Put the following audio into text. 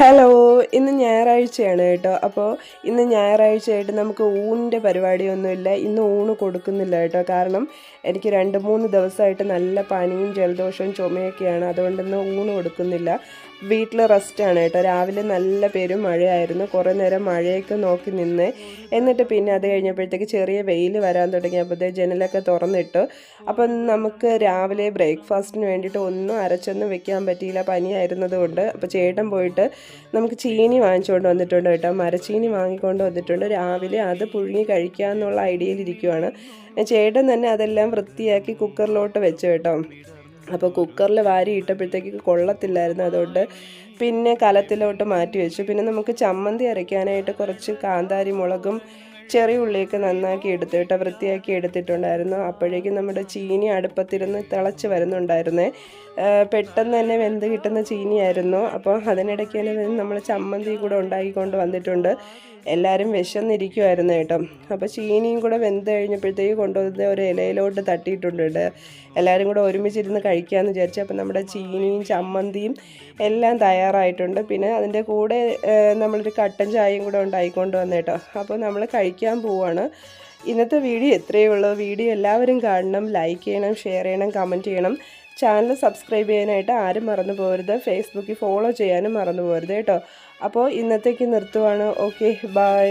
Hello, ഇന്ന് ഞായറാഴ്ചയാണ് കേട്ടോ. അപ്പോൾ ഇന്ന് ഞായറാഴ്ചയായിട്ട് നമുക്ക് ഊണിൻ്റെ പരിപാടിയൊന്നുമില്ല. ഇന്ന് ഊണ് കൊടുക്കുന്നില്ല കേട്ടോ. കാരണം എനിക്ക് 2-3 ദിവസമായിട്ട് നല്ല പനിയും ജലദോഷവും ചുമയൊക്കെയാണ്. അതുകൊണ്ട് ഇന്ന് ഊണ് കൊടുക്കുന്നില്ല. വീട്ടിൽ റെസ്റ്റാണ് കേട്ടോ. രാവിലെ നല്ല മഴയായിരുന്നു. കുറേ നേരം മഴയൊക്കെ നോക്കി നിന്ന്. എന്നിട്ട് പിന്നെ അത് കഴിഞ്ഞപ്പോഴത്തേക്ക് ചെറിയ വെയിൽ വരാൻ തുടങ്ങിയപ്പോഴത്തേക്ക് ജനലൊക്കെ തുറന്നിട്ടു. അപ്പം നമുക്ക് രാവിലെ ബ്രേക്ക്ഫാസ്റ്റിന് വേണ്ടിയിട്ട് ഒന്നും അരച്ചൊന്നും വെക്കാൻ പറ്റിയില്ല, പനിയായിരുന്നത് കൊണ്ട്. അപ്പോൾ ചേട്ടൻ പോയിട്ട് നമുക്ക് ചീനി വാങ്ങിച്ചുകൊണ്ട് വന്നിട്ടുണ്ട് കേട്ടോ. മരച്ചീനി വാങ്ങിക്കൊണ്ട് വന്നിട്ടുണ്ട്. രാവിലെ അത് പുഴുങ്ങി കഴിക്കാമെന്നുള്ള ഐഡിയയിലിരിക്കുവാണ്. ചേട്ടൻ തന്നെ അതെല്ലാം വൃത്തിയാക്കി കുക്കറിലോട്ട് വെച്ചു കേട്ടോ. അപ്പോൾ കുക്കറിൽ വാരി ഇട്ടപ്പോഴത്തേക്ക് കൊള്ളത്തില്ലായിരുന്നു. അതുകൊണ്ട് പിന്നെ കലത്തിലോട്ട് മാറ്റി വെച്ചു. പിന്നെ നമുക്ക് ചമ്മന്തി അരയ്ക്കാനായിട്ട് കുറച്ച് കാന്താരി മുളകും ചെറിയ ഉള്ളിയൊക്കെ നന്നാക്കി എടുത്തിട്ട് വൃത്തിയാക്കി എടുത്തിട്ടുണ്ടായിരുന്നു. അപ്പോഴേക്കും നമ്മുടെ ചീനി അടുപ്പത്തിരുന്ന് തിളച്ച് വരുന്നുണ്ടായിരുന്നേ. പെട്ടെന്ന് തന്നെ വെന്ത് കിട്ടുന്ന ചീനിയായിരുന്നു. അപ്പോൾ അതിനിടയ്ക്ക് തന്നെ നമ്മൾ ചമ്മന്തി കൂടെ ഉണ്ടാക്കിക്കൊണ്ട് വന്നിട്ടുണ്ട്. എല്ലാവരും വിശന്നിരിക്കുമായിരുന്നു കേട്ടോ. അപ്പോൾ ചീനിയും കൂടെ വെന്ത് കഴിഞ്ഞപ്പോഴത്തേക്ക് കൊണ്ടുവന്ന് ഒരു ഇലയിലോട്ട് തട്ടിയിട്ടുണ്ട്. എല്ലാവരും കൂടെ ഒരുമിച്ചിരുന്ന് കഴിക്കാമെന്ന് വിചാരിച്ചു. അപ്പോൾ നമ്മുടെ ചീനിയും ചമ്മന്തിയും എല്ലാം തയ്യാറായിട്ടുണ്ട്. പിന്നെ അതിൻ്റെ കൂടെ നമ്മളൊരു കട്ടൻ ചായയും കൂടെ ഉണ്ടായിക്കൊണ്ട് വന്നേട്ടോ. അപ്പോൾ നമ്മൾ കഴിക്കാൻ പോവുകയാണ്. ഇന്നത്തെ വീഡിയോ എത്രയേ ഉള്ളൂ. വീഡിയോ എല്ലാവരും കാണണം, ലൈക്ക് ചെയ്യണം, ഷെയർ ചെയ്യണം, കമൻറ്റ് ചെയ്യണം. ചാനൽ സബ്സ്ക്രൈബ് ചെയ്യാനായിട്ട് ആരും മറന്നു പോകരുത്. ഫേസ്ബുക്കിൽ ഫോളോ ചെയ്യാനും മറന്നു പോകരുത് കേട്ടോ. അപ്പോൾ ഇന്നത്തേക്ക് നിർത്തുവാണ്. Okay, by.